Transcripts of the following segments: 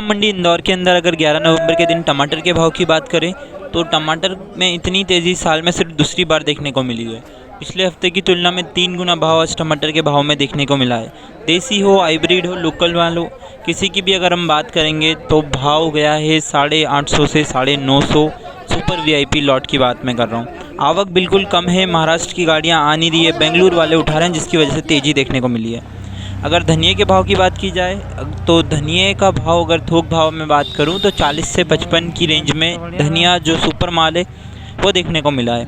मंडी इंदौर के अंदर अगर 11 नवंबर के दिन टमाटर के भाव की बात करें तो टमाटर में इतनी तेज़ी साल में सिर्फ दूसरी बार देखने को मिली है। पिछले हफ्ते की तुलना में 3 गुना भाव आज टमाटर के भाव में देखने को मिला है। देसी हो, हाइब्रिड हो, लोकल वालो, किसी की भी अगर हम बात करेंगे तो भाव गया है 850 से 950। सुपर वीआईपी लॉट की बात मैं कर रहा हूँ। आवक बिल्कुल कम है, महाराष्ट्र की गाड़ियाँ आ नहीं रही है, बेंगलुरु वाले उठा रहे हैं, जिसकी वजह से तेज़ी देखने को मिली है। अगर धनिये के भाव की बात की जाए तो धनिये का भाव अगर थोक भाव में बात करूं तो 40 से 55 की रेंज में धनिया जो सुपर माल है वो देखने को मिला है।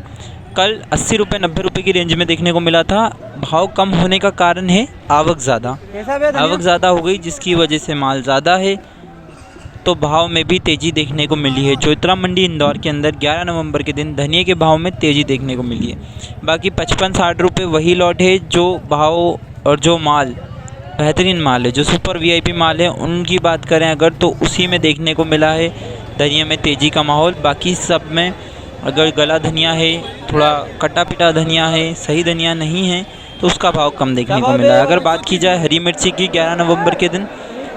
कल 80 रुपये 90 रुपये की रेंज में देखने को मिला था। भाव कम होने का कारण है आवक ज़्यादा हो गई, जिसकी वजह से माल ज़्यादा है तो भाव में भी तेज़ी देखने को मिली है। चौतरा मंडी इंदौर के अंदर 11 नवंबर के दिन धनिये के भाव में तेज़ी देखने को मिली है। बाकी 55-60 रुपये वही लॉट है जो भाव और जो माल बेहतरीन माल है, जो सुपर वीआईपी माल है, उनकी बात करें अगर तो उसी में देखने को मिला है धनिया में तेज़ी का माहौल। बाकी सब में अगर गला धनिया है, थोड़ा कटा पिटा धनिया है, सही धनिया नहीं है तो उसका भाव कम देखने को मिला है। अगर बात की जाए हरी मिर्ची की 11 नवंबर के दिन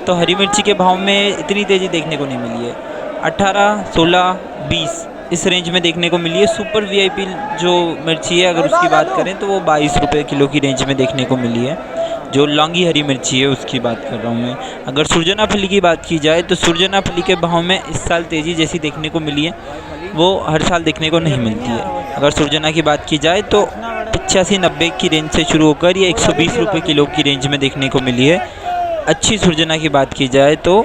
तो हरी मिर्ची के भाव में इतनी तेज़ी देखने को नहीं मिली है। 18, 16, 20 इस रेंज में देखने को मिली है। सुपर वीआईपी जो मिर्ची है अगर उसकी बात करें तो वो 22 रुपये किलो की रेंज में देखने को मिली है। जो लौंगी हरी मिर्ची है उसकी बात कर रहा हूँ मैं। अगर सुरजना फली की बात की जाए तो सुरजना फली के भाव में इस साल तेज़ी जैसी देखने को मिली है वो हर साल देखने को नहीं मिलती है। अगर सुरजना की बात की जाए तो 85-90 की रेंज से शुरू होकर ये 120 रुपये किलो की रेंज में देखने को मिली है। अच्छी सुरजना की बात की जाए तो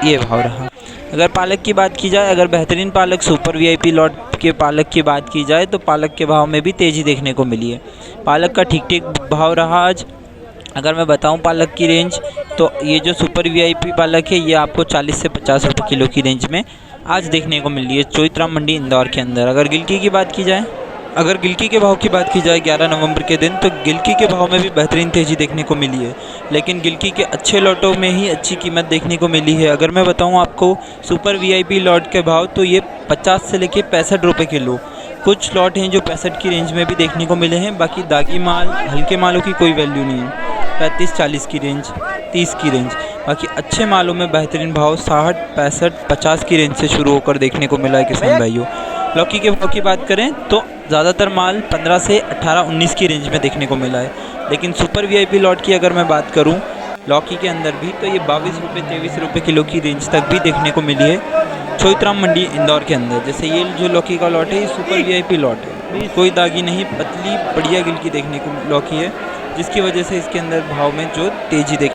ये भाव रहा। अगर पालक की बात की जाए, अगर बेहतरीन पालक सुपर वीआईपी लॉट के पालक की बात की जाए तो पालक के भाव में भी तेज़ी देखने को मिली है। पालक का ठीक ठीक भाव रहा आज। अगर मैं बताऊं पालक की रेंज तो ये जो सुपर वीआईपी पालक है ये आपको 40 से 50 रुपये किलो की रेंज में आज देखने को मिल रही है चौतरा मंडी इंदौर के अंदर। अगर गिलकी की बात की जाए, अगर गिलकी के भाव की बात की जाए 11 नवंबर के दिन तो गिलकी के भाव में भी बेहतरीन तेज़ी देखने को मिली है, लेकिन गिलकी के अच्छे लॉटों में ही अच्छी कीमत देखने को मिली है। अगर मैं बताऊं आपको सुपर वीआईपी लॉट के भाव तो ये 50 से लेकर 65 रुपये किलो। कुछ लॉट हैं जो 65 की रेंज में भी देखने को मिले हैं। बाकी दागी माल, हल्के मालों की कोई वैल्यू नहीं है। 35-40 की रेंज, 30 की रेंज। बाकी अच्छे मालों में बेहतरीन भाव 60, 65, 50 की रेंज से शुरू होकर देखने को मिला है किसान भाइयों। लौकी के भाव की बात करें तो ज़्यादातर माल 15 से 18, 19 की रेंज में देखने को मिला है, लेकिन सुपर वीआईपी लॉट की अगर मैं बात करूं लौकी के अंदर भी तो ये 22 रुपये 23 रुपये किलो की रेंज तक भी देखने को मिली है चौतराम मंडी इंदौर के अंदर। जैसे ये जो लौकी का लॉट है ये सुपर वीआईपी लॉट है, कोई दागी नहीं, पतली बढ़िया गिल की देखने को लौकी है, जिसकी वजह से इसके अंदर भाव में जो तेज़ी देखने